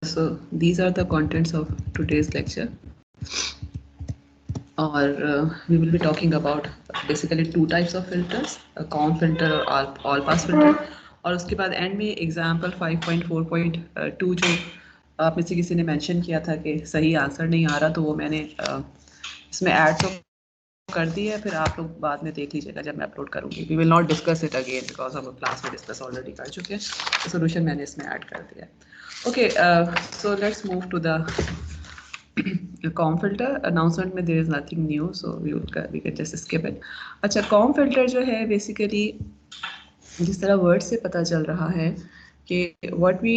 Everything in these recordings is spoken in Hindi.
So these are the contents of today's lecture. Or we will be talking about basically two types of filters, a COM filter और all pass filter. और उसके बाद एंड में एग्जाम्पल 5.4.2 जो आप में से किसी ने मेंशन किया था कि सही आंसर नहीं आ रहा, तो वो मैंने इसमें ऐड तो कर दी है, फिर आप लोग बाद में देख लीजिएगा जब मैं अपलोड करूँगी. We will not discuss it again because हम क्लास में डिस्कस ऑलरेडी कर चुके हैं. तो सोल्यूशन मैंने इसमें ऐड कर दिया है. Okay, so let's move to the COM filter. Announcement में there is nothing new, so we can just skip it. अच्छा, COM filter जो है basically जिस तरह वर्ड से पता चल रहा है कि what we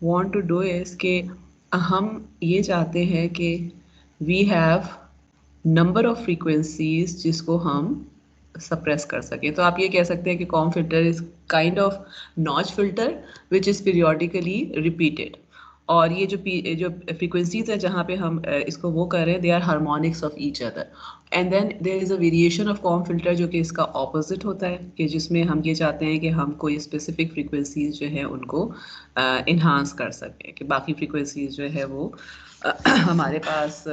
want to do is कि हम ये चाहते हैं कि we have number of frequencies जिसको हम सप्रेस कर सके. तो आप ये कह सकते हैं कि COM filter is kind of notch filter which is periodically repeated. और ये जो फ्रीक्वेंसीज है जहाँ पे हम इसको वो कर रहे हैं, they are harmonics of each other. And then there is a variation of COM filter जो कि इसका ऑपोजिट होता है, कि जिसमें हम ये चाहते हैं कि हम कोई स्पेसिफिक फ्रीक्वेंसीज जो है उनको इन्हांस कर सकें, कि बाकी फ्रीक्वेंसीज जो है वो हमारे पास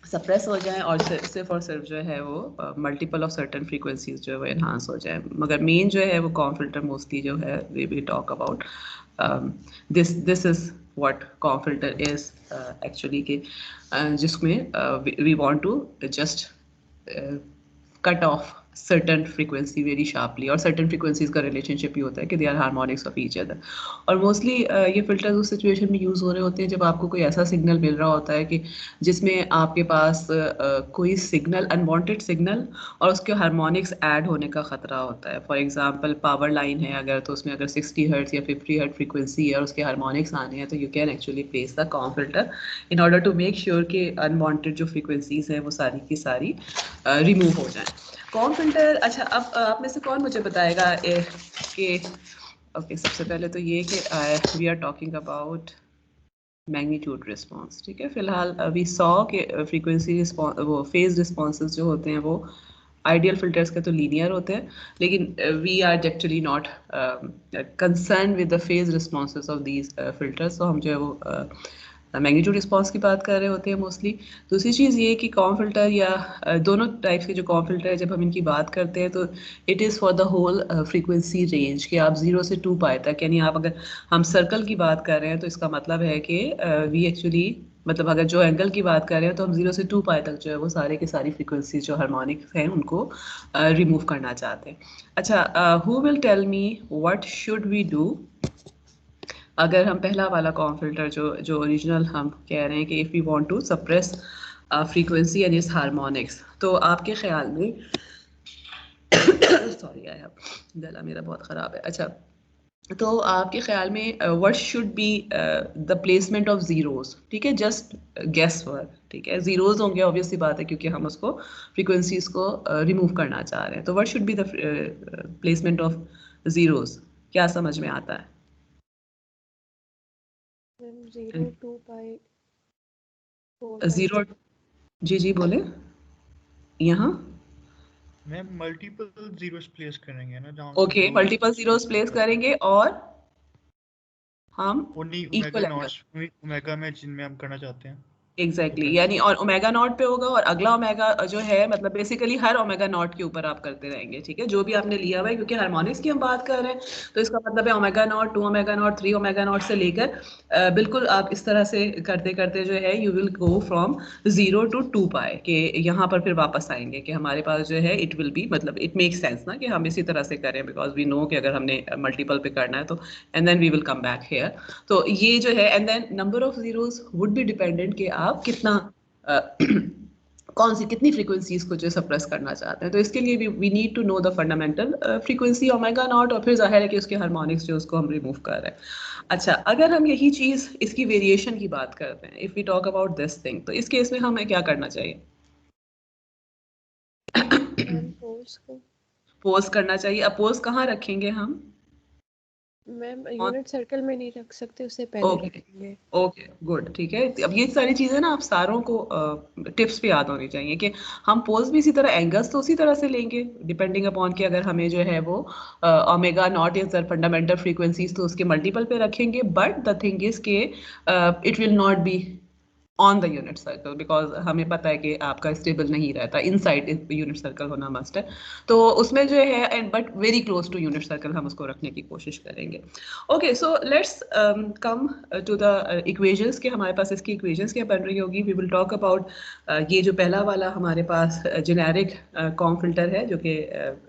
सप्रेस हो जाएं और सिर्फ और सिर्फ जो है वो मल्टीपल ऑफ सर्टेन फ्रीक्वेंसीज जो है वो एनहांस हो जाए. मगर मेन जो है वो COM filter मोस्टली जो है we talk about this is what COM filter is actually, के जिसमें we want to just cut off certain frequency very sharply. और सर्टन फ्रीक्वेंसीज का रिलेशनशिप ही होता है कि they are harmonics of each other. और मोस्टली ये फिल्टर्स उस सिचुएशन में यूज़ हो रहे होते हैं जब आपको कोई ऐसा सिग्नल मिल रहा होता है कि जिसमें आपके पास कोई सिग्नल, अनवांटेड सिग्नल, और उसके हार्मोनिक्स ऐड होने का ख़तरा होता है. फॉर एग्जांपल पावर लाइन है अगर, तो उसमें अगर 60 हर्ट्ज़ या 50 हर्ट्ज़ फ्रीक्वेंसी है और उसके हार्मोनिक्स आने हैं, तो you can actually place the COM filter in order to make sure कि अनवांटेड जो फ्रीक्वेंसीज हैं वो सारी की सारी रिमूव हो जाएँ. COM filter. अच्छा, अब आप में से कौन मुझे बताएगा कि ओके, सबसे पहले तो ये कि we are talking about magnitude response. ठीक है, फिलहाल वी सॉ के फ्रीक्वेंसी रिस्पांस, वो फेज रिस्पांसेस जो होते हैं वो आइडियल फिल्टर्स के तो लीनियर होते हैं, लेकिन we are actually not concern with the phase responses of these filters. तो हम जो है वो मैग्नीट्यूड रिस्पांस की बात कर रहे होते हैं मोस्टली. दूसरी चीज़ ये कि COM filter या दोनों टाइप्स के जो COM filter है, जब हम इनकी बात करते हैं तो it is for the whole frequency range, कि आप 0 से 2 पाए तक, यानी आप अगर हम सर्कल की बात कर रहे हैं तो इसका मतलब है कि वी एक्चुअली, मतलब अगर जो एंगल की बात कर रहे हैं तो हम 0 से 2 पाए तक जो है वो सारे के सारी फ्रीक्वेंसी जो हार्मोनिक्स हैं उनको रिमूव करना चाहते हैं. अच्छा, who will tell me what should we do अगर हम पहला वाला COM filter जो ओरिजिनल हम कह रहे हैं कि if we want to suppress frequency and its harmonics, तो आपके ख्याल में सॉरी, आई हैव, गला मेरा बहुत ख़राब है. अच्छा, तो आपके ख्याल में what should be the placement of zeros. ठीक है, जस्ट गेस वर्क. ठीक है, ज़ीरोज़ होंगे, ऑब्वियस सी बात है, क्योंकि हम उसको फ्रीक्वेंसीज को रिमूव करना चाह रहे हैं. तो what should be the placement of zeros, क्या समझ में आता है? 0 2 पाई 0, जी बोले. यहाँ मैम मल्टीपल जीरोस प्लेस करेंगे ना, जहाँ ओके, मल्टीपल जीरोस प्लेस करेंगे और हम only equal omega angle, naughts omega में जिनमें हम करना चाहते हैं. एग्जैक्टली, यानी और ओमेगा नॉट पे होगा और अगला ओमेगा जो है, मतलब बेसिकली हर ओमेगा नॉट के ऊपर आप करते रहेंगे. ठीक है, जो भी आपने लिया हुआ है, क्योंकि हार्मोनिक्स की हम बात कर रहे हैं, तो इसका मतलब है omega naught, 2 omega naught, 3 omega naught से लेकर बिल्कुल आप इस तरह से करते करते जो है you will go from 0 to 2 पाए, कि यहाँ पर फिर वापस आएंगे कि हमारे पास जो है इट विल बी, मतलब इट मेक सेंस ना कि हम इसी तरह से करें, बिकॉज वी नो कि अगर हमने मल्टीपल पे करना है तो, and then we will come back here. तो ये जो है, and then number of zeros would be dependent कि आप कितना कौन सी कितनी फ्रीक्वेंसीज को जो सप्रेस करना चाहते हैं. तो इसके लिए we need to know the fundamental frequency omega naught, और फिर जाहिर है कि उसके हार्मोनिक्स जो उसको हम रिमूव कर रहे हैं. अच्छा, अगर हम यही चीज़ इसकी वेरिएशन की बात करते हैं, if we talk about this thing, तो इस केस में हमें क्या करना चाहिए? पोल्स को पोज करना चाहिए. अपोज कहाँ रखेंगे हम? मैम यूनिट सर्कल में नहीं रख सकते, उससे पहले ओके रखेंगे। ओके गुड, ठीक है। अब ये सारी चीजें ना आप सारों को टिप्स पे याद होनी चाहिए कि हम पोज भी इसी तरह, एंगल्स तो उसी तरह से लेंगे डिपेंडिंग अपॉन कि अगर हमें जो है वो omega naught is the fundamental frequencies तो उसके मल्टीपल पे रखेंगे, बट द थिंग इज के it will not be on the unit circle, because हमें पता है कि आपका स्टेबल नहीं रहता, इनसाइड यूनिट सर्कल होना मस्ट है। तो उसमें जो है and but very close to unit circle हम उसको रखने की कोशिश करेंगे। Okay, so let's come to the equations के हमारे पास इसकी इक्वेशंस क्या बन रही होगी। वी विल टॉक अबाउट ये जो पहला वाला हमारे पास जेनेरिक कॉम फिल्टर है जो कि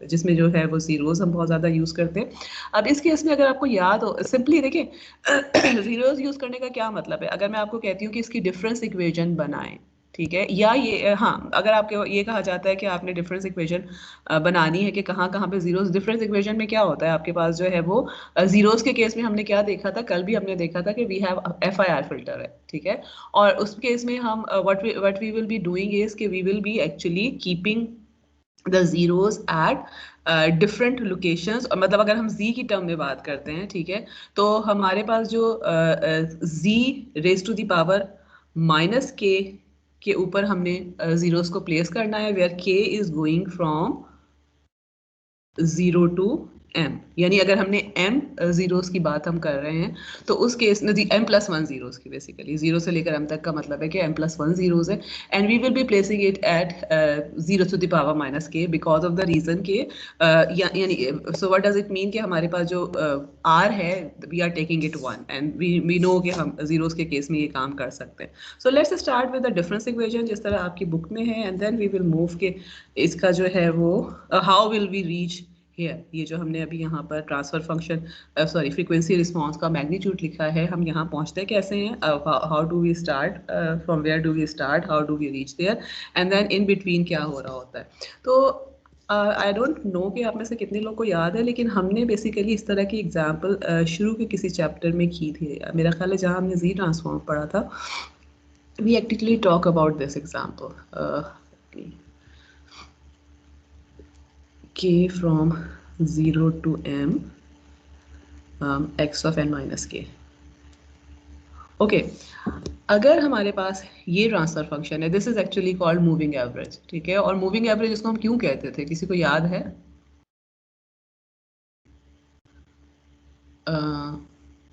जिसमें जो है वो जीरोस हम बहुत ज़्यादा यूज़ करते हैं। अब इस केस में अगर आपको याद हो, सिंपली देखिए जीरोस यूज़ करने का क्या मतलब है। अगर मैं आपको कहती हूँ कि इसकी डिफरेंस इक्वेशन बनाएं, ठीक है, या ये हाँ, अगर आपके ये कहा जाता है कि आपने डिफरेंस इक्वेशन बनानी है कि कहाँ कहाँ पे जीरोस, डिफरेंस इक्वेशन में क्या होता है आपके पास जो है वो जीरोस के केस में हमने क्या देखा था, कल भी हमने देखा था कि वी हैव FIR फिल्टर है, ठीक है। और उस केस में हम what we will be doing is कि we will be actually keeping the zeros at different locations. मतलब अगर हम z की टर्म में बात करते हैं, ठीक है, तो हमारे पास जो z raise to the power minus k ऊपर हमने जीरोस को प्लेस करना है, where k is going from 0 to m। यानी अगर हमने m जीरोस की बात हम कर रहे हैं तो उस केस में m+1 जीरोस की, बेसिकली 0 से लेकर m तक का मतलब है कि m+1 जीरोस है, and we will be placing it at 0 to the power minus k because of the reason के यानी so what does it mean कि हमारे पास जो r है we are taking it 1 and we know कि हम जीरोस के केस में ये काम कर सकते हैं। So let's start with the difference equation जिस तरह आपकी बुक में है, and then we will move के इसका जो है वो how will we reach here. ये जो हमने अभी यहाँ पर transfer function sorry frequency response का मैग्नीट्यूड लिखा है, हम यहाँ पहुँचते कैसे हैं, how do we start, from where do we start, how do we reach there, and then in between क्या हो रहा होता है। तो आई डोंट नो कि आप में से कितने लोग को याद है, लेकिन हमने बेसिकली इस तरह की एग्जाम्पल शुरू के किसी चैप्टर में की थी, मेरा ख्याल है जहाँ हमने जी ट्रांसफॉर्म पढ़ा था। We actually talk about this example k from 0 to m x of n minus k। Okay, अगर हमारे पास ये ट्रांसफर फंक्शन है, this is actually called moving average, ठीक है। और मूविंग एवरेज इसको हम क्यों कहते थे, किसी को याद है?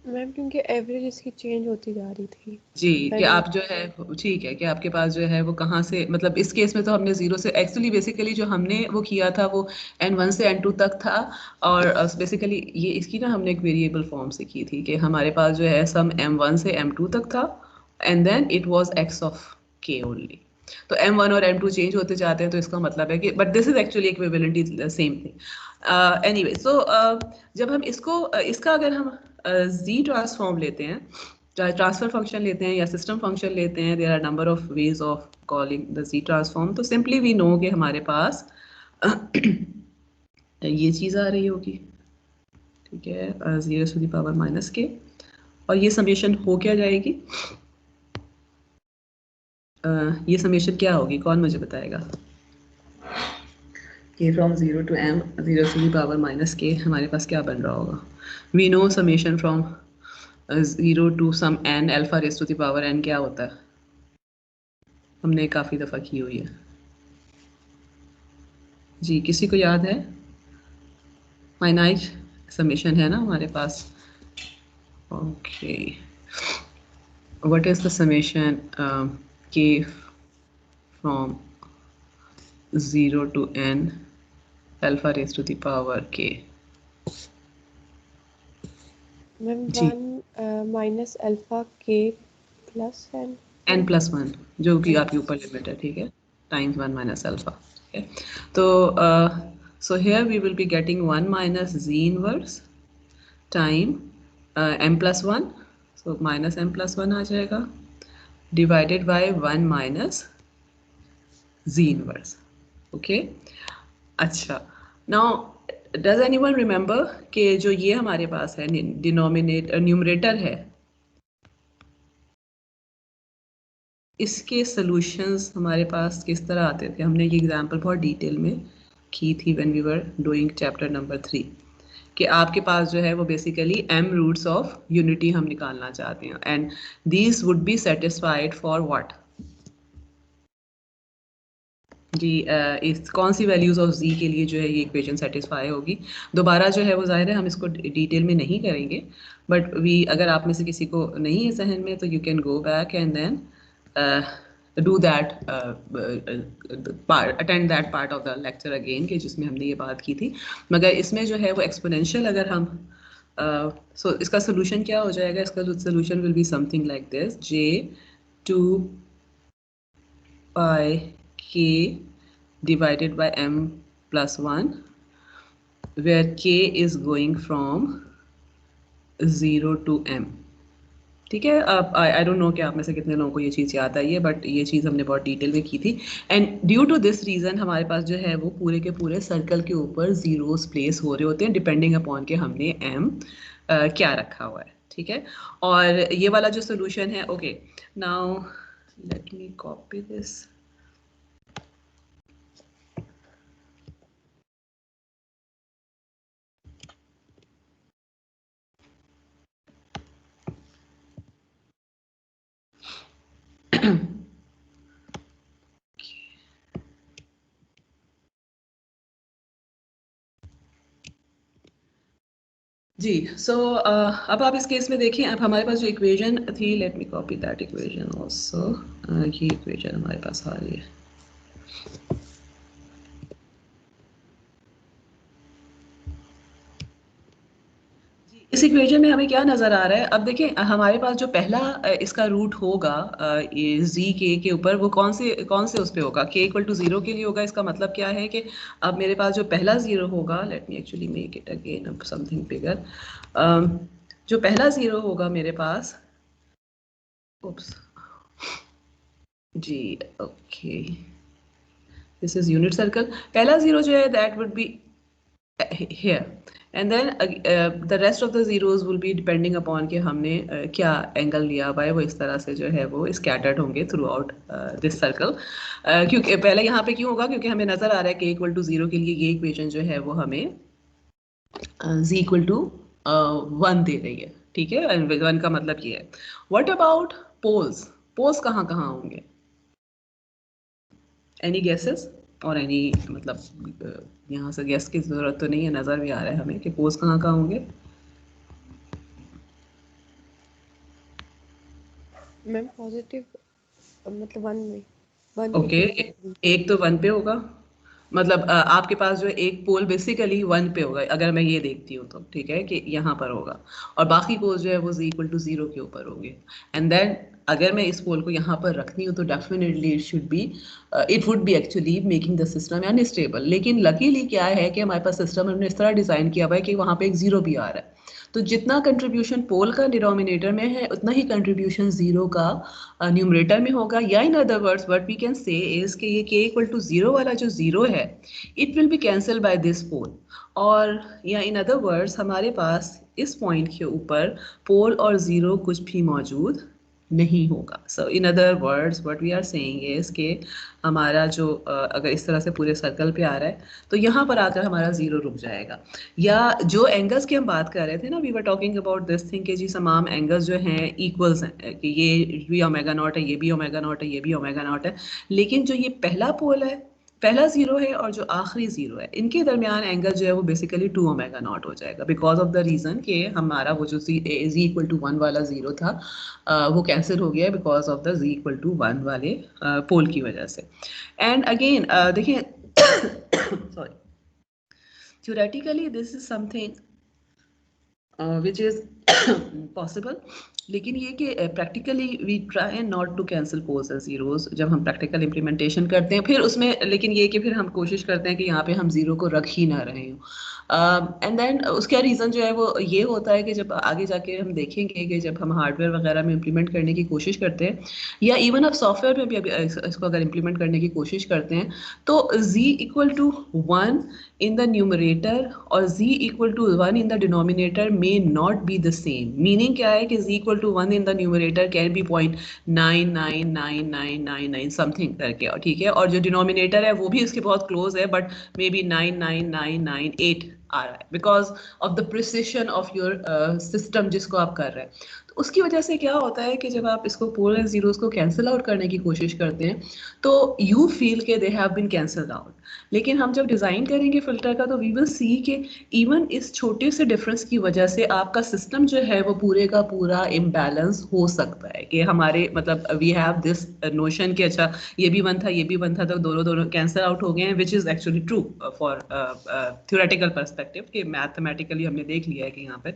मैम क्योंकि एवरेज इसकी चेंज होती जा रही थी जी, कि पहले। आप जो है ठीक है कि आपके पास जो है वो कहाँ से, मतलब इस केस में तो हमने जीरो से एक्चुअली बेसिकली जो हमने वो किया था वो n1 से n2 तक था। और बेसिकली ये इसकी ना हमने एक वेरिएबल फॉर्म से की थी कि हमारे पास जो है सम m1 से m2 तक था, and then it was x of k only. तो m1 और m2 चेंज होते जाते हैं, तो इसका मतलब है कि but this is actually equivalent is same thing. Anyway, so जब हम इसको इसका अगर हम z ट्रांसफॉर्म लेते हैं, चाहे ट्रांसफर फंक्शन लेते हैं या सिस्टम फंक्शन लेते हैं, there are number of ways of calling the z transform. तो सिंपली वी नो कि हमारे पास ये चीज़ आ रही होगी, ठीक है, 0 टू द पावर माइनस के, और ये समेशन हो क्या जाएगी, ये समेशन क्या होगी, कौन मुझे बताएगा? k from 0 to m 0 to the power minus k हमारे पास क्या बन रहा होगा? We know summation from 0 to some n alpha raise to the power n क्या होता है, हमने काफ़ी दफ़ा की हुई है। जी, किसी को याद है? फाइनाइट समेशन है ना हमारे पास। Okay, what is the summation k from 0 to n alpha raise to the power k? Ma'am ji, 1 minus alpha के प्लस एन n+1 जो कि आपके ऊपर लिमिट है, ठीक है, टाइम्स 1 माइनस अल्फा, ठीक है। तो so here we will be getting 1 minus z inverse time m+1, so minus m+1 आ जाएगा, divided by 1 minus z inverse. Okay, अच्छा, नाउ डज एनीवन रिमेंबर कि जो ये हमारे पास है डिनोमिनेटर न्यूमरेटर है, इसके सॉल्यूशंस हमारे पास किस तरह आते थे? हमने ये एग्जांपल बहुत डिटेल में की थी when we were doing chapter number 3। कि आपके पास जो है वो basically m roots of unity हम निकालना चाहते हैं, and these would be satisfied for what जी, इस कौन सी वैल्यूज ऑफ z के लिए जो है ये इक्वेशन सेटिस्फाई होगी। दोबारा जो है वो जाहिर है हम इसको डिटेल में नहीं करेंगे, बट वी अगर आप में से किसी को नहीं है जहन में तो you can go back and then do that, attend that part of the lecture again कि जिसमें हमने ये बात की थी। मगर इसमें जो है वो एक्सपोनेंशियल अगर हम सो इसका सोल्यूशन क्या हो जाएगा, इसका solution will be something like this, j 2 pi k divided by m plus 1, where k is going from 0 to m। ठीक है, अब आई डोंट नो कि आप में से कितने लोगों को ये चीज़ याद आई है, बट ये चीज़ हमने बहुत डिटेल में की थी, and due to this reason हमारे पास जो है वो पूरे के पूरे सर्कल के ऊपर जीरोस प्लेस हो रहे होते हैं डिपेंडिंग अपॉन के हमने m क्या रखा हुआ है। ठीक है, और ये वाला जो सोल्यूशन है, okay now let me copy this. जी, सो अब आप इस केस में देखें, अब हमारे पास जो इक्वेशन थी, late me copy that equation also, ये इक्वेशन हमारे पास आ रही है। इस इक्वेशन में हमें क्या नज़र आ रहा है, अब देखें हमारे पास जो पहला इसका रूट होगा z के ऊपर, वो कौन से उस पे होगा, k इक्वल टू 0 के लिए होगा। इसका मतलब क्या है कि अब मेरे पास जो पहला ज़ीरो होगा, let me actually make it again अब समथिंग बिगर, जो पहला ज़ीरो होगा मेरे पास, उप्स जी, okay this is unit circle, पहला ज़ीरो जो है that would be here, and then the rest of the zeros will be depending upon कि हमने क्या एंगल लिया हुआ है, वो इस तरह से जो है वो scattered होंगे थ्रू आउट दिस सर्कल। क्योंकि पहले यहाँ पे क्यों होगा, क्योंकि हमें नज़र आ रहा है कि इक्वल टू 0 के लिए ये इक्वेशन जो है वो हमें z इक्वल टू 1 दे रही है। ठीक है, 1 का मतलब ये है। व्हाट अबाउट पोल्स, पोल्स कहाँ कहाँ होंगे, एनी गेसेस और एनी मतलब यहाँ से गेस की जरूरत तो नहीं है, नजर भी आ रहा है हमें कि पोल्स कहाँ कहाँ होंगे। मैम पॉजिटिव मतलब 1 में, 1 ओके, एक तो 1 पे होगा, मतलब आपके पास जो है एक पोल बेसिकली 1 पे होगा अगर मैं ये देखती हूँ तो, ठीक है कि यहाँ पर होगा, और बाकी पोल जो है वो z इक्वल टू 0 के ऊपर होंगे। एंड देन अगर मैं इस पोल को यहाँ पर रखती हूँ तो definitely it would be actually making the system unstable. लेकिन लकीली क्या है कि हमारे पास सिस्टम हमने इस तरह डिज़ाइन किया हुआ है कि वहाँ पे एक 0 भी आ रहा है, तो जितना कंट्रीब्यूशन पोल का डिनोमिनेटर में है उतना ही कंट्रीब्यूशन 0 का न्यूमरेटर में होगा, या in other words what we can say is कि ये k इक्वल टू 0 वाला जो 0 है it will be cancel by this pole, और या इन अदर वर्ड्स हमारे पास इस पॉइंट के ऊपर पोल और 0 कुछ भी मौजूद नहीं होगा। So in other words what we are saying is कि हमारा जो अगर इस तरह से पूरे सर्कल पे आ रहा है तो यहाँ पर आकर हमारा 0 रुक जाएगा। या जो एंगल्स की हम बात कर रहे थे ना, we were talking about this thing कि जी तमाम एंगल्स जो हैं इक्वल्स हैं, कि ये भी ओमेगा नॉट है, ये भी ओमेगा नॉट है, ये भी ओमेगा नॉट है, लेकिन जो ये पहला पोल है, पहला 0 है और जो आखिरी 0 है, इनके दरमियान एंगल जो है वो बेसिकली 2 ओमेगा नॉट हो जाएगा, बिकॉज ऑफ द रीज़न कि हमारा वो जो z इक्वल टू 1 वाला 0 था वो कैंसिल हो गया है because of the z equal to 1 वाले पोल की वजह से। एंड अगेन देखिए sorry, theoretically this is something which is possible, लेकिन ये कि practically we try not to cancel poles and zeros जब हम प्रैक्टिकल इम्प्लीमेंटेशन करते हैं, फिर उसमें लेकिन ये कि फिर हम कोशिश करते हैं कि यहाँ पे हम जीरो को रख ही ना रहे हों। एंड देन उसका रीज़न जो है वो ये होता है कि जब आगे जाके हम देखेंगे कि जब हम हार्डवेयर वगैरह में इम्प्लीमेंट करने की कोशिश करते हैं, या इवन अब सॉफ्टवेयर में भी अभी इसको अगर इम्प्लीमेंट करने की कोशिश करते हैं, तो z equal to 1 in the numerator और z equal to 1 in the denominator may not be the same। Meaning क्या है कि z equal to 1 in the numerator can be 0.999999 something करके, और ठीक है, और जो डिनोमिनेटर है वो भी इसके बहुत क्लोज है, बट मे बी 99998 आ रहा है because of the precision of your system जिसको आप कर रहे हैं। तो उसकी वजह से क्या होता है कि जब आप इसको पोल एंड जीरोस को कैंसिल आउट करने की कोशिश करते हैं तो यू फील के they have been cancelled out. लेकिन हम जब डिज़ाइन करेंगे फिल्टर का तो वी विल सी कि इवन इस छोटे से डिफरेंस की वजह से आपका सिस्टम जो है वो पूरे का पूरा इम्बैलेंस हो सकता है कि हमारे मतलब वी हैव दिस नोशन कि अच्छा ये भी वन था ये भी वन था तो दोनों दोनों कैंसिल आउट हो गए हैं, which is actually true for theoretical perspective कि मैथमेटिकली हमने देख लिया है कि यहाँ पे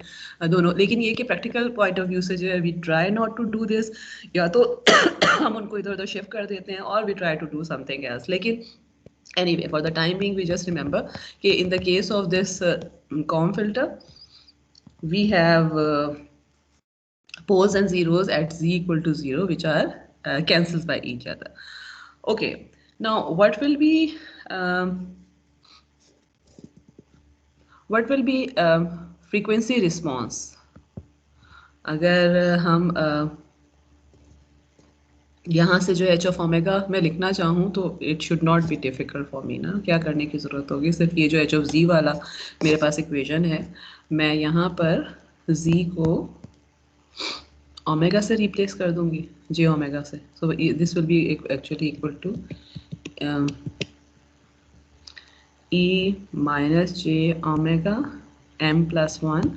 दोनों। लेकिन ये कि प्रैक्टिकल पॉइंट ऑफ व्यू से जो है we try not to do this, या तो हम उनको इधर उधर शिफ्ट कर देते हैं और we try to do something else. लेकिन anyway for the time being we just remember कि in the case of this COM filter we have poles and zeros at z equal to 0 which are cancels by each other. Okay, now what will be frequency response अगर हम यहाँ से जो एच ऑफ ओमेगा मैं लिखना चाहूँ तो it should not be difficult for me ना। क्या करने की ज़रूरत होगी, सिर्फ ये जो एच ऑफ जी वाला मेरे पास इक्वेशन है मैं यहाँ पर जी को ओमेगा से रिप्लेस कर दूँगी जे ओमेगा से। So this will be actually equal to e minus j omega m plus 1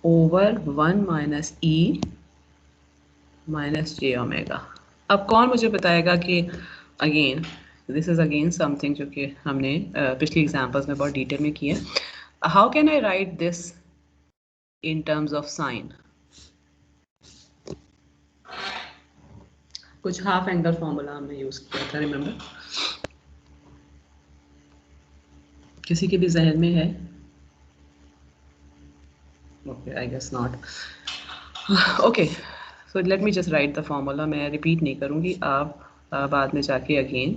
over 1 minus e minus j omega. अब कौन मुझे बताएगा कि again this is again something जो कि हमने पिछली एग्जांपल्स में बहुत डिटेल में किया। How can I write this in terms of sine? कुछ हाफ एंगल फॉर्मूला हमने यूज किया था, रिमेंबर? किसी के भी जहन में है? Okay, I guess not. Okay, so let me just write the formula. मैं रिपीट नहीं करूँगी, आप बाद में जाके अगेन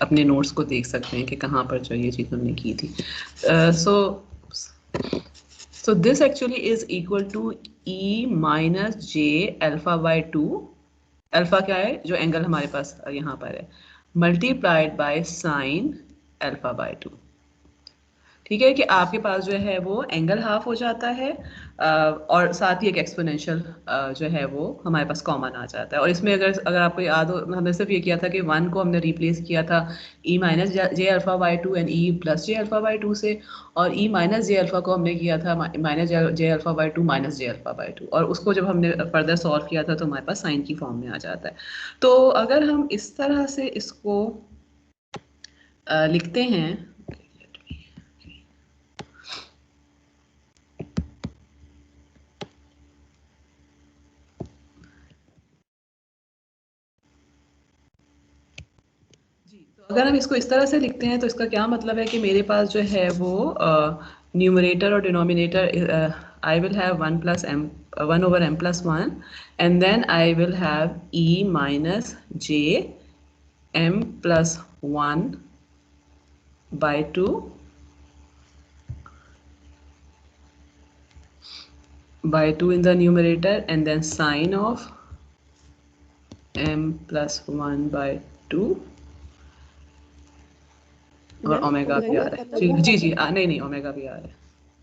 अपने नोट्स को देख सकते हैं कि कहाँ पर जो ये चीज़ हमने की थी। So this actually is equal to e minus j alpha by 2। Alpha क्या है, जो एंगल हमारे पास यहाँ पर है, multiplied by sine alpha by 2। ठीक है कि आपके पास जो है वो एंगल हाफ हो जाता है और साथ ही एक एक्सपोनेंशियल जो है वो हमारे पास कॉमन आ जाता है। और इसमें अगर आपको याद हो हमने सिर्फ ये किया था कि 1 को हमने रिप्लेस किया था e minus j alpha by 2 and e plus j alpha by 2 से, और ई माइनस जे अल्फा को हमने किया था minus j alpha by 2 minus j alpha by 2, और उसको जब हमने फर्दर सॉल्व किया था तो हमारे पास साइन की फॉर्म में आ जाता है। तो अगर हम इस तरह से इसको लिखते हैं, अगर हम इसको इस तरह से लिखते हैं तो इसका क्या मतलब है कि मेरे पास जो है वो न्यूमरेटर और denominator I will have 1 plus m 1 over m plus 1 and then I will have e minus j m plus 1 by 2 in the numerator and then sine of m plus 1 by 2 और ओमेगा भी आ रहा है। जी जी नहीं ओमेगा भी आ रहा है,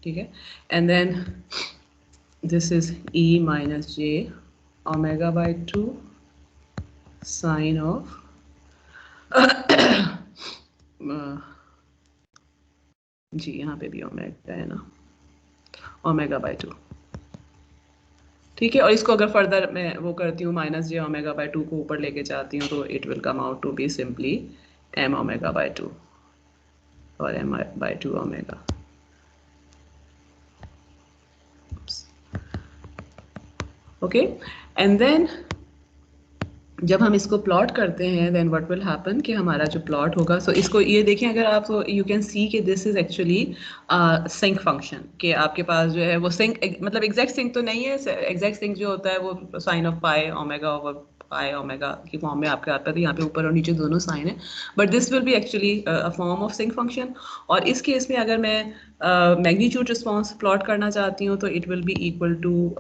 ठीक है। And then this is e minus j omega by 2 sine of g यहाँ पे भी ओमेगा है ना, ओमेगा बाई 2, ठीक है। और इसको अगर फर्दर मैं वो करती हूँ माइनस जे ओमेगा बाई 2 को ऊपर लेके जाती हूँ तो it will come out to be simply m omega by 2 और m by 2 omega. Okay, and then जब हम इसको प्लॉट करते हैं then what will happen कि हमारा जो प्लॉट होगा, so इसको ये देखें अगर आप तो you can see कि this is actually sinc function कि आपके पास जो है वो सिंक मतलब एग्जैक्ट सिंक तो नहीं है, एग्जैक्ट सिंक जो होता है वो sine of pi omega over pi omega की फॉर्म में आपके आता है, तो यहाँ पे ऊपर और नीचे दोनों साइन है, but this will be actually a form of sinc function. और इस केस में अगर मैं मैग्नीट्यूड रिस्पॉन्स प्लॉट करना चाहती हूँ तो it will be equal to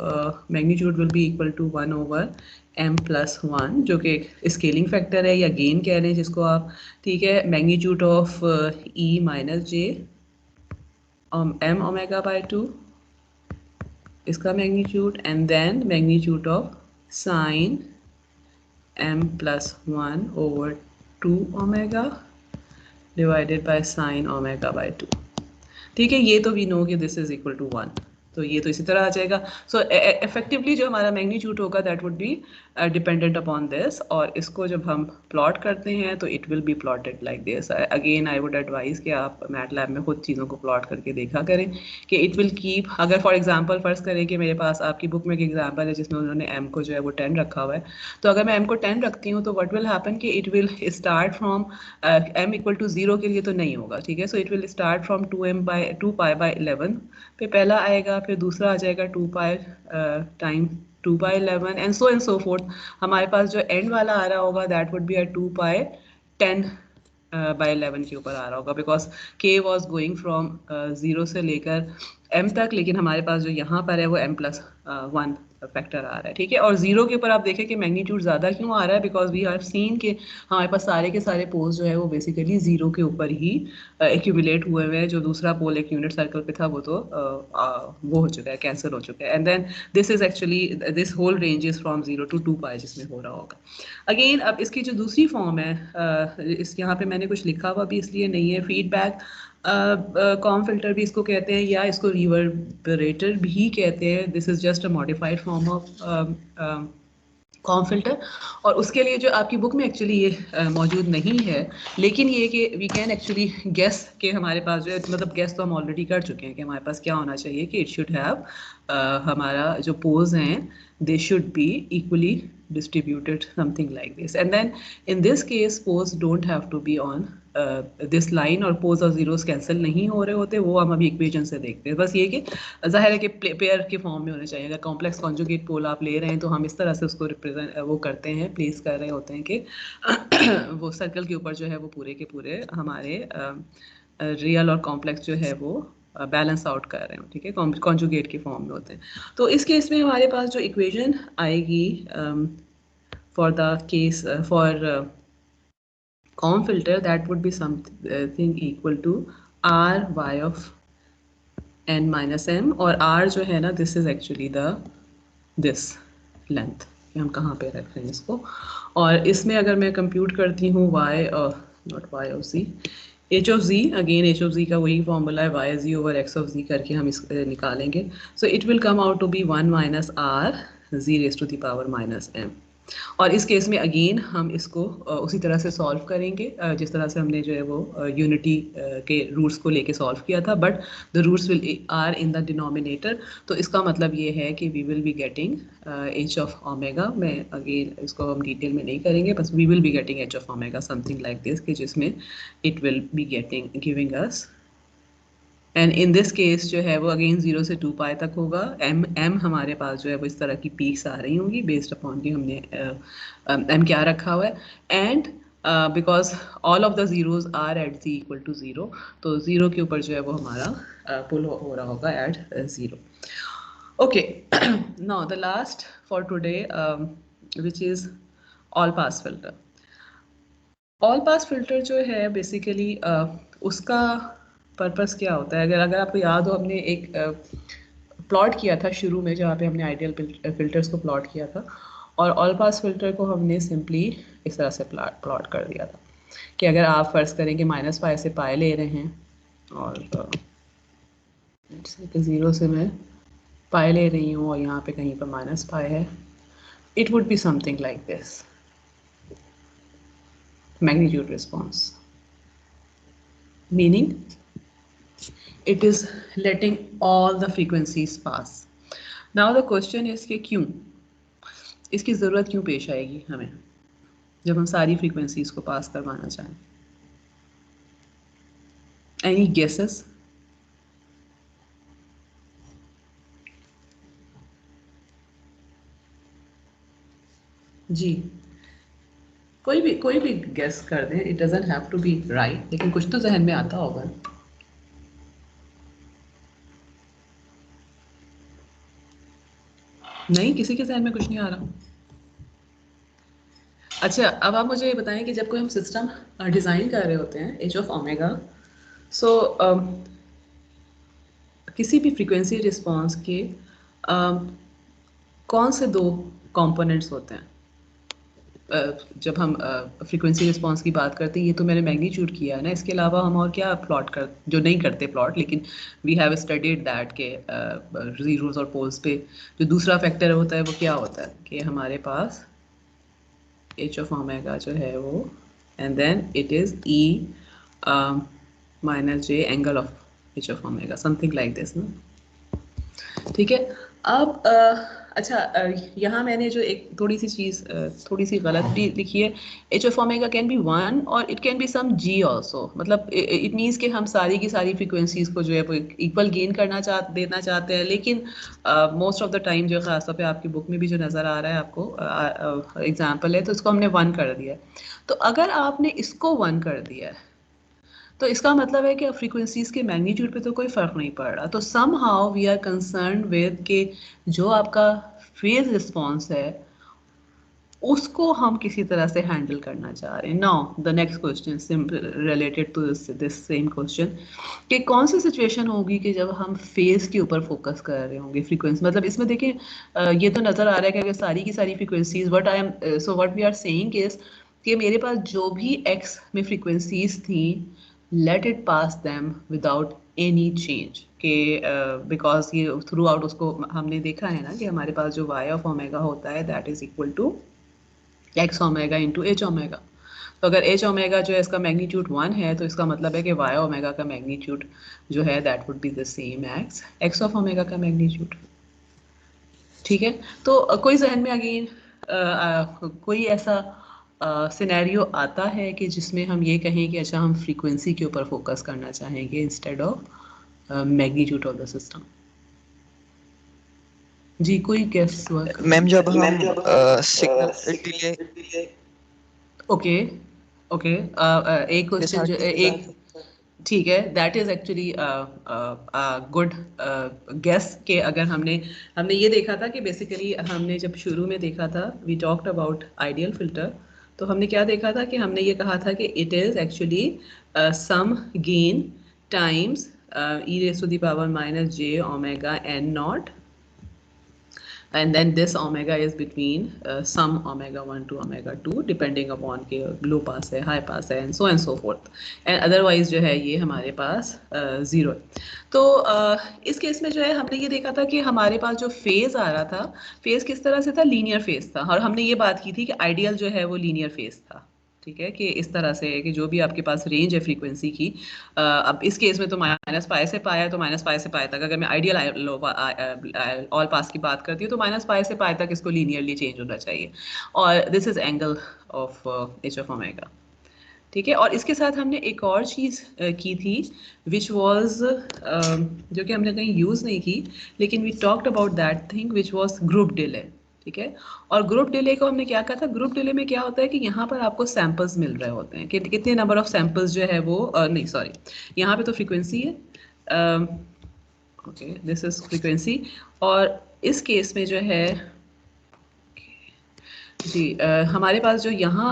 magnitude will be equal to 1/m+1, जो कि एक स्केलिंग फैक्टर है या गेन कह रहे हैं जिसको आप, ठीक है, magnitude of e minus j m omega by 2, इसका magnitude, and then magnitude of sine m+1/2 omega divided by sine omega by 2। ठीक है, ये तो वी नो कि दिस इज इक्वल टू 1, तो ये तो इसी तरह आ जाएगा। सो इफेक्टिवली जो हमारा मैग्नीट्यूड होगा that would be dependent upon this, और इसको जब हम प्लॉट करते हैं तो it will B plotted like this. Again I would advise कि आप मैटलैब में खुद चीज़ों को प्लॉट करके देखा करें कि इट विल कीप, अगर फॉर एग्जांपल फर्ज करें कि मेरे पास आपकी बुक में एक एग्जांपल है जिसमें उन्होंने m को जो है वो 10 रखा हुआ है, तो अगर मैं m को 10 रखती हूँ तो व्हाट विल हैपन कि it will start from m equal to 0 के लिए तो नहीं होगा, ठीक है, so it will start from 2 pi by 11 पे पहला आएगा, फिर दूसरा आ जाएगा 2 pi time 2/11 and so forth. हमारे पास जो एंड वाला आ रहा होगा दैट वुड बी 2 पाई 10/11 के ऊपर आ रहा होगा, because k was going from 0 से लेकर m तक, लेकिन हमारे पास जो यहाँ पर है वो m+1 फैक्टर आ रहा है, ठीक है। और 0 के ऊपर आप देखें कि मैग्नीट्यूड ज़्यादा क्यों आ रहा है, बिकॉज वी हैव सीन कि हमारे पास सारे के सारे पोल्स जो है वो बेसिकली 0 के ऊपर ही एक्यूमुलेट हुए हुए हैं। जो दूसरा पोल एक यूनिट सर्कल पे था वो तो वो हो चुका है, कैंसिल हो चुका है, and then this is actually this whole range is from 0 to 2 pi जिसमें हो रहा होगा। अगेन अब इसकी जो दूसरी फॉर्म है, इस यहाँ पे मैंने कुछ लिखा हुआ भी इसलिए नहीं है, फीडबैक कॉम फिल्टर भी इसको कहते हैं या इसको रिवर्बरेटर भी कहते हैं। This is just a modified form of com filter, और उसके लिए जो आपकी बुक में एक्चुअली ये मौजूद नहीं है, लेकिन ये कि वी कैन एक्चुअली गेस कि हमारे पास जो है, मतलब गेस तो हम ऑलरेडी कर चुके हैं कि हमारे पास क्या होना चाहिए कि इट शुड हैव हमारा जो पोज हैं they should be equally distributed something like this, and then in this case pose don't have to be on this line, और pose और zeros कैंसिल नहीं हो रहे होते, वो हम अभी इक्वेशन से देखते हैं। बस ये कि जाहिर है कि पेयर के फॉर्म में होने चाहिए। अगर कॉम्प्लेक्स कॉन्जुगेट पोल आप ले रहे हैं तो हम इस तरह से उसको रिप्रेजेंट वो करते हैं, प्लेस कर रहे होते हैं कि वो सर्कल के ऊपर जो है वो पूरे के पूरे हमारे रियल और कॉम्प्लेक्स जो है वो बैलेंस आउट कर रहे हो, ठीक है, कॉन्जुगेट के फॉर्म में होते हैं। तो इस केस में हमारे पास जो इक्वेशन आएगी for the case for comb filter that would be something equal to r y of n-m, और r जो है ना this is actually the this length, हम कहाँ पे रख रहे हैं इसको, और इसमें अगर मैं कंप्यूट करती हूँ y naught y of z, h of z, again h of z का वही फॉर्मूला है y z over x of z करके हम इस निकालेंगे, so it will come out to be 1 minus r z raise to the power minus m। और इस केस में अगेन हम इसको उसी तरह से सॉल्व करेंगे जिस तरह से हमने जो है वो यूनिटी के रूट्स को लेके सॉल्व किया था, but the roots will are in the denominator. तो इसका मतलब ये है कि we will be getting h of omega, मैं अगेन इसको हम डिटेल में नहीं करेंगे, बस we will be getting h of omega something like this, कि जिसमें it will be getting giving us, and in this case जो है वो अगेन 0 से 2 पाई तक होगा। m हमारे पास जो है वो इस तरह की पीक्स आ रही होंगी बेस्ड अपॉन कि हमने m क्या रखा हुआ है, and because all of the zeros are at z equal to 0, तो 0 के ऊपर जो है वो हमारा पुल हो रहा होगा at 0। Okay, now the last for today which is all pass filter. All pass filter जो है बेसिकली उसका पर्पस क्या होता है, अगर अगर आपको याद हो हमने एक प्लॉट किया था शुरू में जहाँ पे हमने आइडियल फिल्टर्स को प्लॉट किया था, और ऑल पास फिल्टर को हमने सिंपली इस तरह से प्लॉट कर दिया था कि अगर आप फर्ज करें कि माइनस पाई से पाई ले रहे हैं, और 0 से मैं पाई ले रही हूँ और यहाँ पे कहीं पर माइनस पाई है, it would be something like this magnitude response, meaning it is letting all the frequencies pass. Now the question is कि क्यों इसकी ज़रूरत क्यों पेश आएगी हमें जब हम सारी फ्रीक्वेंसीज को पास करवाना चाहें? Any guesses? जी कोई भी गेस कर दें, it doesn't have to be right, लेकिन कुछ तो जहन में आता होगा। नहीं, किसी के जहन में कुछ नहीं आ रहा। अच्छा, अब आप मुझे ये बताएं कि जब कोई हम सिस्टम डिज़ाइन कर रहे होते हैं एच ऑफ ओमेगा, सो किसी भी फ्रीक्वेंसी रिस्पांस के कौन से दो कंपोनेंट्स होते हैं? जब हम फ्रीक्वेंसी रिस्पांस की बात करते हैं, ये तो मैंने मैग्नीट्यूड किया है ना, इसके अलावा हम और क्या प्लॉट कर, जो नहीं करते प्लॉट, लेकिन वी हैव स्टडीड दैट के जीरोस और पोल्स पे जो दूसरा फैक्टर होता है वो क्या होता है कि हमारे पास एच ऑफ ओमेगा जो है वो, and then it is e minus j angle of h of omega, something like this ना। ठीक है। अब अच्छा, यहाँ मैंने जो एक थोड़ी सी चीज़ थोड़ी सी गलत भी लिखी है, h of omega can be 1 और it can be some g also, मतलब इट मीन्स कि हम सारी की सारी फ्रीक्वेंसीज को जो है वो इक्वल गेन देना चाहते हैं, लेकिन मोस्ट ऑफ द टाइम जो खासतौर पे आपकी बुक में भी जो नज़र आ रहा है आपको एग्जाम्पल है, तो इसको हमने 1 कर दिया है। तो अगर आपने इसको 1 कर दिया है तो इसका मतलब है कि फ्रीक्वेंसीज के मैग्नीट्यूड पे तो कोई फ़र्क नहीं पड़ रहा, तो somehow we are concern with के जो आपका फेज रिस्पॉन्स है उसको हम किसी तरह से हैंडल करना चाह रहे हैं। Now the next question simple related to this same question, कि कौन सी सिचुएशन होगी कि जब हम फेज के ऊपर फोकस कर रहे होंगे फ्रीक्वेंसी, मतलब इसमें देखिए ये तो नज़र आ रहा है कि अगर सारी की सारी frequencies what we are saying is कि मेरे पास जो भी एक्स में फ्रीक्वेंसीज थी, let it pass them without any change के, बिकॉज ये थ्रू आउट उसको हमने देखा है ना कि हमारे पास जो वाई ऑफ ओमेगा होता है that is equal to x omega into h omega. तो अगर एच ओमेगा जो है इसका मैग्नीट्यूड 1 है, तो इसका मतलब है कि वाई ओमेगा का मैग्नीट्यूड जो है that would B the same x x of omega का मैग्नीट्यूड। ठीक है। तो कोई जहन में अगेन कोई ऐसा सिनेरियो आता है कि जिसमें हम ये कहें कि अच्छा हम फ्रीक्वेंसी के ऊपर फोकस करना चाहेंगे instead of magnitude of the system? जी, कोई गेस वर्क? मैम जब हम सिग्नल डिले ओके ओके, एक के क्वेश्चन साथ जो एक, ठीक है, that is actually good guess के अगर हमने हमने ये देखा था कि बेसिकली हमने जब शुरू में देखा था we talked about ideal filter, तो हमने क्या देखा था कि हमने ये कहा था कि it is actually some gain times e raise to the power minus j omega n naught, and then this omega is between some omega 1 to omega 2 depending upon के low pass है, high pass है, and so forth, and otherwise जो है ये हमारे पास ज़ीरो है। तो इस केस में जो है हमने ये देखा था कि हमारे पास जो फेज आ रहा था, फेज किस तरह से था, लीनियर फेज था, और हमने ये बात की थी कि आइडियल जो है वो लीनियर फेज था। ठीक है, कि इस तरह से कि जो भी आपके पास रेंज है फ्रीक्वेंसी की, अब इस केस में तो माइनस पाई से पाया है, तो माइनस पाई से पाई तक, अगर मैं आइडियल ऑल पास की बात करती हूँ तो माइनस पाई से पाई तक इसको लीनियरली चेंज होना चाहिए, और this is angle of h of omega. ठीक है, और इसके साथ हमने एक और चीज़ की थी विच वॉज जो कि हमने कहीं यूज़ नहीं की, लेकिन we talked about that thing which was group delay. ठीक है, और ग्रुप डिले को हमने क्या कहा था, ग्रुप डिले में क्या होता है कि यहाँ पर आपको सैम्पल्स मिल रहे होते हैं कि कितने नंबर ऑफ सैम्पल्स जो है वो नहीं सॉरी, यहाँ पे तो फ्रीक्वेंसी है, ओके दिस इज फ्रीक्वेंसी, और इस केस में जो है जी हमारे पास जो यहाँ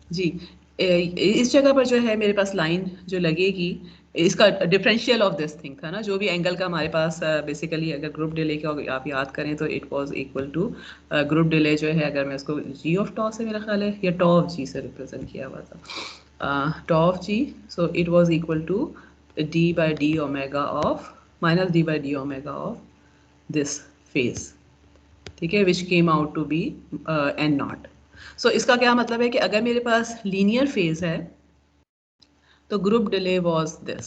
जी इस जगह पर जो है मेरे पास लाइन जो लगेगी, इसका डिफरेंशियल ऑफ दिस थिंग था ना, जो भी एंगल का हमारे पास बेसिकली अगर ग्रुप डिले का आप याद करें तो it was equal to group delay जो है, अगर मैं इसको जी ऑफ टॉ से मेरा ख्याल है या टॉ ऑफ जी से रिप्रेजेंट किया हुआ था, tau of g, so it was equal to d by d omega of minus d by d omega of this phase. ठीक है, which came out to be n naught. सो इसका क्या मतलब है कि अगर मेरे पास लीनियर फेज है तो ग्रुप डिले वाज दिस,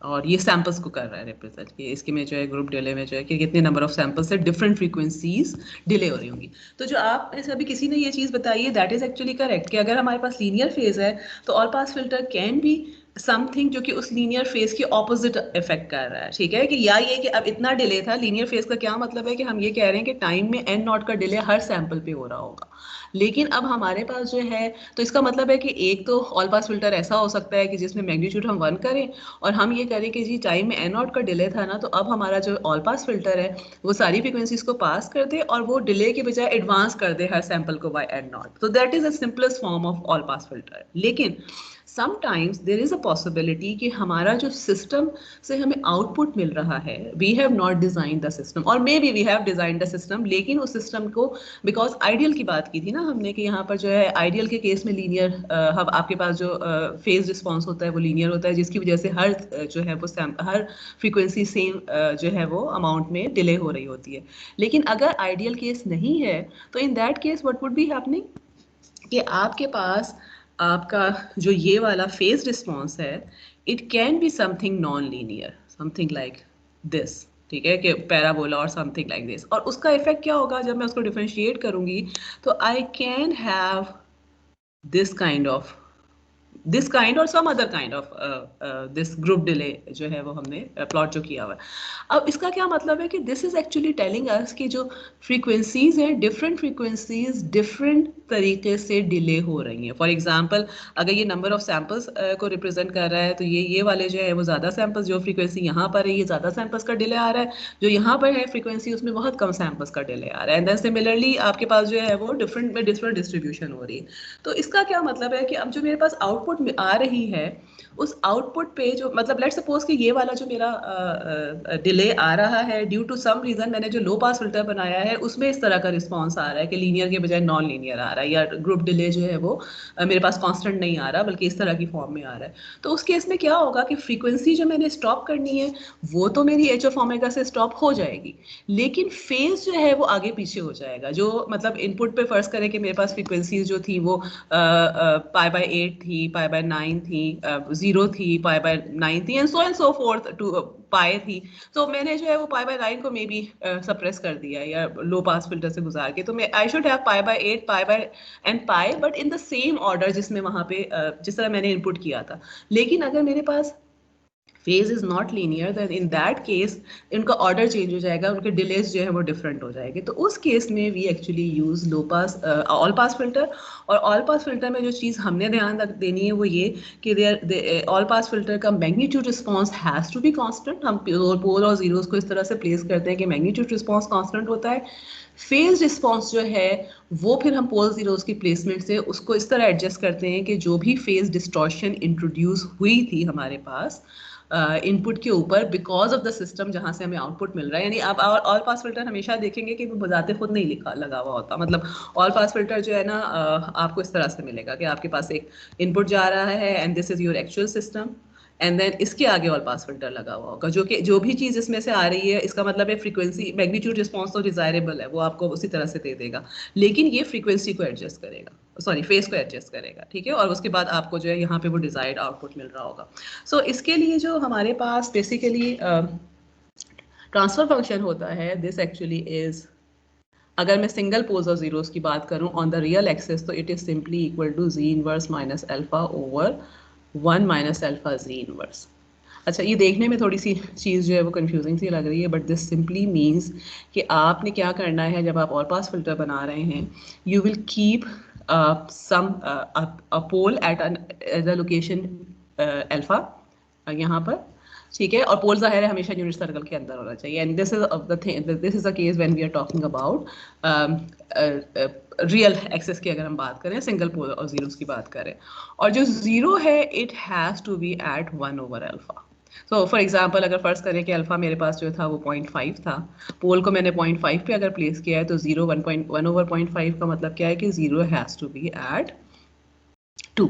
और ये सैंपल्स को कर रहा है रिप्रेजेंट कि इसके में जो है ग्रुप डिले में जो है कि कितने नंबर ऑफ सैंपल्स से डिफरेंट फ्रीक्वेंसीज डिले हो रही होंगी। तो जो आप अभी किसी ने ये चीज़ बताई है दैट इज एक्चुअली करेक्ट कि अगर हमारे पास लीनियर फेज है तो all pass filter can be something जो कि उस लीनियर फेज के ऑपोजिट इफेक्ट कर रहा है, ठीक है, कि या ये कि अब इतना डिले था, लीनियर फेज का क्या मतलब है कि हम ये कह रहे हैं कि टाइम में n नॉट का डिले हर सैंपल पे हो रहा होगा, लेकिन अब हमारे पास जो है, तो इसका मतलब है कि एक तो ऑल पास फिल्टर ऐसा हो सकता है कि जिसमें मैग्नीट्यूड हम 1 करें और हम ये करें कि जी टाइम में n नॉट का डिले था ना, तो अब हमारा जो ऑल पास फिल्टर है वो सारी फ्रीक्वेंसीज को पास कर दे और वो डिले के बजाय एडवांस कर दे हर सैंपल को बाय n नॉट। तो that is the simplest form of all pass filter. लेकिन sometimes there is a possibility कि हमारा जो सिस्टम से हमें आउटपुट मिल रहा है, we have not designed the system or maybe we have designed the system, लेकिन उस सिस्टम को बिकॉज आइडियल की बात की थी ना हमने कि यहाँ पर जो है आइडियल के केस में लीनियर हम आपके पास जो फेज रिस्पॉन्स होता है वो लीनियर होता है, जिसकी वजह से हर जो है वो हर फ्रीक्वेंसी सेम जो है वो अमाउंट में डिले हो रही होती है। लेकिन अगर आइडियल केस नहीं है तो इन that case what would be happening कि आपके पास आपका जो ये वाला फेज रिस्पॉन्स है, it can be something non linear, something like this, ठीक है, कि पैराबोला और समथिंग लाइक दिस। और उसका इफेक्ट क्या होगा जब मैं उसको डिफरेंशिएट करूंगी, तो I can have this kind और some other kind of this group delay जो है वो हमने प्लॉट जो किया हुआ है। अब इसका क्या मतलब है कि this is actually telling us कि जो फ्रीक्वेंसीज हैं, डिफरेंट फ्रीक्वेंसीज डिफरेंट तरीके से डिले हो रही हैं। फॉर एग्जांपल अगर ये नंबर ऑफ सैंपल्स को रिप्रेजेंट कर रहा है तो ये वाले जो है वो ज़्यादा सैंपल्स, जो फ्रीक्वेंसी यहाँ पर है ये ज़्यादा सैंपल्स का डिले आ रहा है, जो यहाँ पर है फ्रीक्वेंसी उसमें बहुत कम सैंपल्स का डिले आ रहा है। एंड देन सिमिलरली आपके पास जो है वो डिफरेंट में डिफरेंट डिस्ट्रीब्यूशन हो रही है। तो इसका क्या मतलब है कि अब जो मेरे पास आउटपुट आ रही है उस आउटपुट पे जो मतलब लेट्स सपोज कि ये वाला जो मेरा डिले आ रहा है ड्यू टू सम रीजन, मैंने जो लो पास फिल्टर बनाया है उसमें इस तरह का रिस्पांस आ रहा है कि लीनियर के बजाय नॉन लीनियर आ रहा है, या ग्रुप डिले जो है वो मेरे पास कांस्टेंट नहीं आ रहा बल्कि इस तरह की फॉर्म में आ रहा है। तो उस केस में क्या होगा कि फ्रीक्वेंसी जो मैंने स्टॉप करनी है वो तो मेरी एच ऑफ ओमेगा से स्टॉप हो जाएगी, लेकिन फेज जो है वो आगे पीछे हो जाएगा। जो मतलब इनपुट पे फर्ज करें कि मेरे पास फ्रीक्वेंसीज जो थी वो पाई बाय 8 थी, पाई बाय 9 थी, 0 थी, पाई बाय 9 थी एंड सो फोर्थ टू पाई थी। तो मैंने जो है वो पाई बाय 9 को मे बी सप्रेस कर दिया या लो पास फिल्टर से गुजार के, तो मैं I should have pi by 8 pi by and pi, but in the same order जिसमें वहां पे जिस तरह मैंने इनपुट किया था। लेकिन अगर मेरे पास phase is not linear then in that case इनका ऑर्डर चेंज हो जाएगा, उनके डिलेज जो है वो डिफरेंट हो जाएंगे। तो उस केस में we actually use low pass all pass filter. और ऑल पास फिल्टर में जो चीज़ हमने ध्यान रख देनी है वो ये कि ऑल पास फिल्टर का magnitude response has to be constant. हम पोल और जीरोस को इस तरह से प्लेस करते हैं कि मैग्नीट्यूड रिस्पॉन्स कांस्टेंट होता है। फेज रिस्पॉन्स जो है वो फिर हम पोल जीरोस की प्लेसमेंट से उसको इस तरह एडजस्ट करते हैं कि जो भी फेज डिस्टॉर्शन इंट्रोड्यूस हुई थी हमारे पास इनपुट के ऊपर बिकॉज ऑफ द सिस्टम जहां से हमें आउटपुट मिल रहा है, यानी आप ऑल पास फिल्टर हमेशा देखेंगे कि वो बजाते खुद नहीं लिखा लगा हुआ होता। मतलब ऑल पास फिल्टर जो है ना आपको इस तरह से मिलेगा कि आपके पास एक इनपुट जा रहा है and this is your actual system, and then इसके आगे ऑल पास फिल्टर लगा हुआ होगा, जो कि जो भी चीज़ इसमें से आ रही है इसका मतलब है फ्रीक्वेंसी मैग्नीट्यूड रिस्पॉन्स तो डिजायरेबल है, वो आपको उसी तरह से दे देगा, लेकिन ये फ्रीक्वेंसी को एडजस्ट करेगा, सॉरी फेस को एडजस्ट करेगा, ठीक है। और उसके बाद आपको जो है यहाँ पे वो डिजायर्ड आउटपुट मिल रहा होगा। सो इसके लिए जो हमारे पास बेसिकली ट्रांसफर फंक्शन होता है, दिस एक्चुअली इज, अगर मैं सिंगल पोल्स और जीरोस की बात करूं ऑन द रियल एक्सिस तो it is simply equal to z inverse minus alpha over 1 minus alpha z inverse. अच्छा, ये देखने में थोड़ी सी चीज़ जो है वो कंफ्यूजिंग सी लग रही है, बट दिस सिंपली मीन्स कि आपने क्या करना है जब आप ऑल पास फिल्टर बना रहे हैं, you will keep some a pole at the location alpha यहाँ पर, ठीक है। और पोल जाहिर है हमेशा यूनिट सर्कल के अंदर होना चाहिए, and this is the thing, this is the case when we are talking about real axis की अगर हम बात करें, सिंगल पोल और जीरोस की बात करें, और जो जीरो है it has to be at 1 over alpha. So for example अगर फर्स्ट करें कि अल्फा मेरे पास जो था वो 0.5 था, पोल को मैंने 0.5 पे अगर प्लेस किया है तो 0 1 ओवर 0.5 का मतलब क्या है कि 0 हैज टू बी एट 2,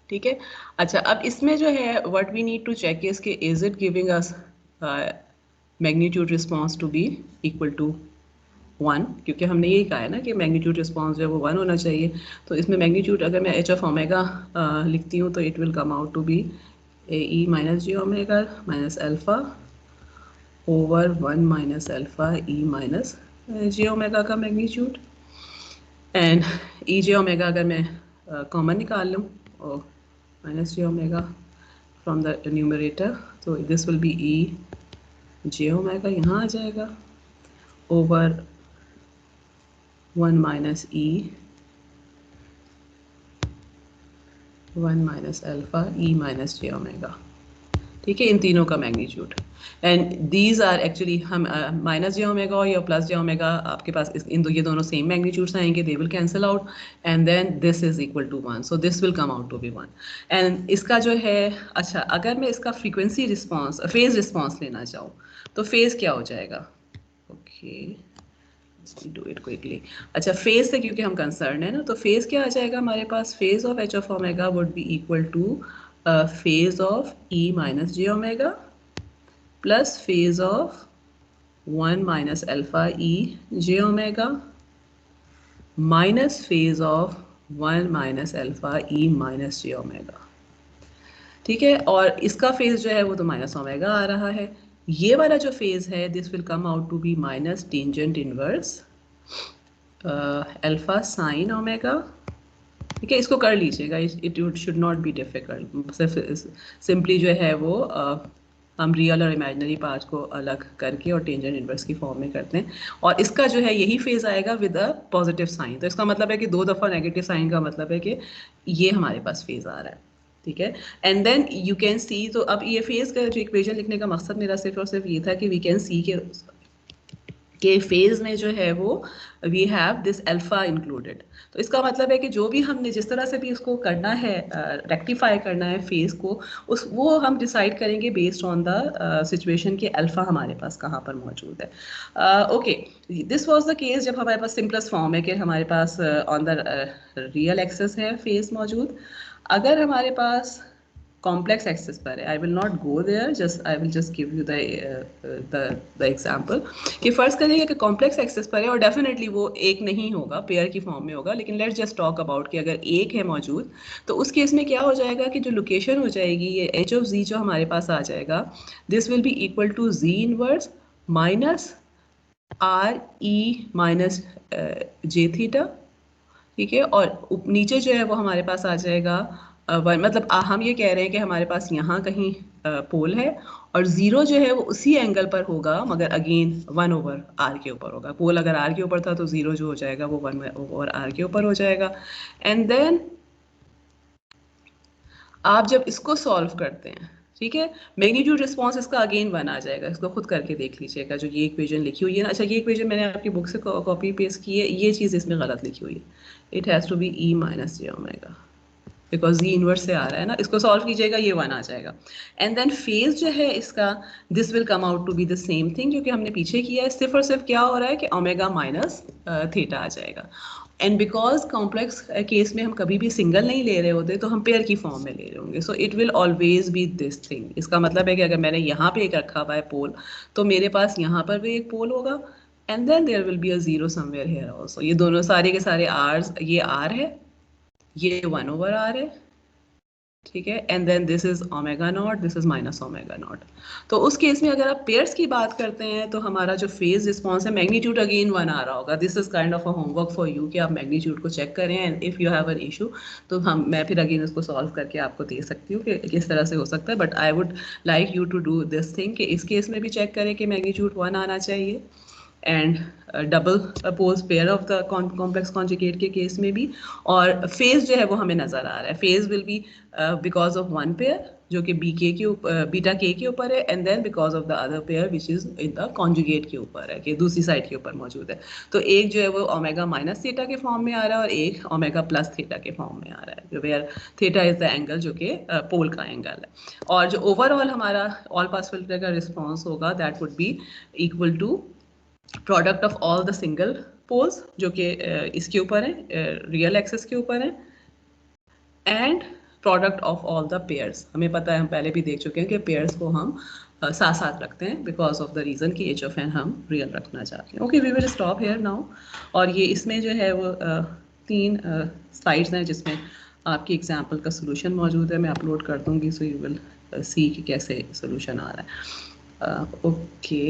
ठीक है। अच्छा, अब इसमें जो है what we need to check is कि is it giving us magnitude response to be equal to 1, क्योंकि हमने यही कहा है ना कि मैग्नीट्यूड रिस्पॉन्स जो है वो 1 होना चाहिए। तो इसमें मैग्नीट्यूड अगर मैं एच ऑफ ओमेगा लिखती हूँ तो it will come out to be a e minus j omega minus alpha over 1 minus alpha e minus j omega का magnitude, and e j omega अगर मैं कॉमन निकाल लूँ minus j omega from the numerator, so this will be E j omega, यहाँ आ जाएगा, over 1 minus E 1 minus alpha E minus j omega. ठीक है, इन तीनों का magnitude, and these are actually हम माइनस जे ओमेगा या प्लस जे ओमेगा आपके पास ये दोनों सेम मैग्नीट्यूड्स आएंगे, they will cancel out, and then this is equal to 1, so this will come out to be 1. And इसका जो है, अच्छा अगर मैं इसका फ्रीक्वेंसी रिस्पॉन्स, फेज रिस्पॉन्स लेना चाहूँ तो फेज क्या हो जाएगा? Okay, do it quickly. अच्छा, फेज से क्योंकि हम कंसर्न है ना, तो फेज क्या आ जाएगा हमारे पास? Phase of h of omega would be equal to phase of E minus j omega plus phase of 1 minus alpha E j omega minus phase of 1 minus alpha E minus j omega. ठीक है, और इसका फेज जो है वो तो माइनस ओमेगा आ रहा है. ये वाला जो फेज है, this will come out to be minus tangent inverse alpha sine omega. ठीक है, इसको कर लीजिएगा, it should not be difficult. Simply जो है वो हम रियल और इमेजिनरी पार्ट को अलग करके और टेंजेंट इनवर्स की फॉर्म में करते हैं, और इसका जो है यही फेज आएगा विद अ पॉजिटिव साइन. तो इसका मतलब है कि 2 दफ़ा नेगेटिव साइन का मतलब है कि ये हमारे पास फेज आ रहा है. ठीक है, and then you can see, तो अब ये फेज का जो इक्वेशन लिखने का मकसद मेरा सिर्फ और सिर्फ ये था कि वी कैन सी के फेज में जो है वो we have this alpha included. तो इसका मतलब है कि जो भी हमने जिस तरह से भी इसको करना है, रेक्टिफाई करना है फेज को, वो हम डिसाइड करेंगे बेस्ड ऑन द सिचुएशन कि अल्फा हमारे पास कहाँ पर मौजूद है. Okay, this was the case जब हमारे पास सिंपलेस्ट फॉर्म है कि हमारे पास ऑन द रियल एक्सिस है फेज मौजूद. अगर हमारे पास कॉम्प्लेक्स एक्सिस पर है, I will not go there, just I will just give you the example कि फर्ज करेंगे कि कॉम्प्लेक्स एक्सिस पर है, और डेफिनेटली वो एक नहीं होगा, पेयर की फॉर्म में होगा, लेकिन लेट्स जस्ट टॉक अबाउट कि अगर एक है मौजूद तो उस केस में क्या हो जाएगा कि जो लोकेशन हो जाएगी, ये एच ऑफ जी जो हमारे पास आ जाएगा, this will be equal to z inverse minus r e minus j theta. ठीक है, और नीचे जो है वो हमारे पास आ जाएगा मतलब हम ये कह रहे हैं कि हमारे पास यहाँ कहीं पोल है, और जीरो जो है वो उसी एंगल पर होगा, मगर अगेन 1 ओवर आर के ऊपर होगा. पोल अगर आर के ऊपर था तो जीरो जो हो जाएगा वो 1 ओवर आर के ऊपर हो जाएगा. एंड देन आप जब इसको सॉल्व करते हैं, ठीक है, मैग्नीट्यूड रिस्पॉन्स इसका अगेन 1 आ जाएगा. इसको खुद करके देख लीजिएगा, जो ये इक्वेशन लिखी हुई है ना. अच्छा, ये इक्वेशन मैंने आपकी बुक से कॉपी पेस्ट की है, ये चीज़ इसमें गलत लिखी हुई है. It has to be e minus j omega, because z inverse से आ रहा है ना. इसको सॉल्व कीजिएगा, ये 1 आ जाएगा. एंड देन फेज जो है इसका, this will come out to be the same thing जो कि हमने पीछे किया है. सिर्फ और सिर्फ क्या हो रहा है कि ओमेगा माइनस थीटा आ जाएगा. एंड बिकॉज कॉम्प्लेक्स केस में हम कभी भी सिंगल नहीं ले रहे होते, तो हम पेयर की फॉर्म में ले रहे होंगे. सो it will always be this thing. इसका मतलब है कि अगर मैंने यहाँ पे एक रखा हुआ है पोल, तो मेरे पास यहाँ पर भी एक पोल होगा, and then there will be a zero somewhere here also. ये दोनों सारे के सारे आर्स, ये आर है, ये 1 ओवर आर है. ठीक है, and then this is omega naught, this is minus omega naught. तो उस केस में अगर आप पेयर्स की बात करते हैं तो हमारा जो फेज रिस्पॉन्स है, मैग्नीट्यूड अगेन 1 आ रहा होगा. This is kind of a homework for you कि आप मैग्नीट्यूड को चेक करें, and if you have an issue तो मैं फिर अगेन इसको सॉल्व करके आपको दे सकती हूँ कि किस तरह से हो सकता है. But I would like you to do this thing कि इस केस में भी चेक करें कि मैग्नीट्यूड 1 आना चाहिए, and double poles pair of the complex conjugate के केस में भी. और फेज जो है वो हमें नजर आ रहा है. Phase will be because of one pair जो कि बीटा के के ऊपर है, and then because of the other pair which is in the conjugate के ऊपर है, कि दूसरी साइड के ऊपर मौजूद है. तो एक जो है वो ओमेगा माइनस थीटा के फॉर्म में आ रहा है, और एक ओमेगा प्लस थीटा के फॉर्म में आ रहा है, जो where theta is the angle जो कि पोल का एंगल है. और जो ओवरऑल हमारा ऑल पास फिल्टर का रिस्पॉन्स होगा, that would be equal to product of all the single poles जो कि इसके ऊपर है, रियल एक्सिस के ऊपर है, and product of all the pairs. हमें पता है, हम पहले भी देख चुके हैं कि पेयर्स को हम साथ साथ रखते हैं बिकॉज ऑफ द रीज़न कि एच ऑफ एन हम रियल रखना चाहते हैं. Okay, we will stop here now. और ये इसमें जो है वो 3 स्लाइड्स हैं जिसमें आपकी एग्जाम्पल का सोल्यूशन मौजूद है. मैं अपलोड कर दूँगी, सो यू विल सी कि कैसे सोल्यूशन आ रहा है. ओके.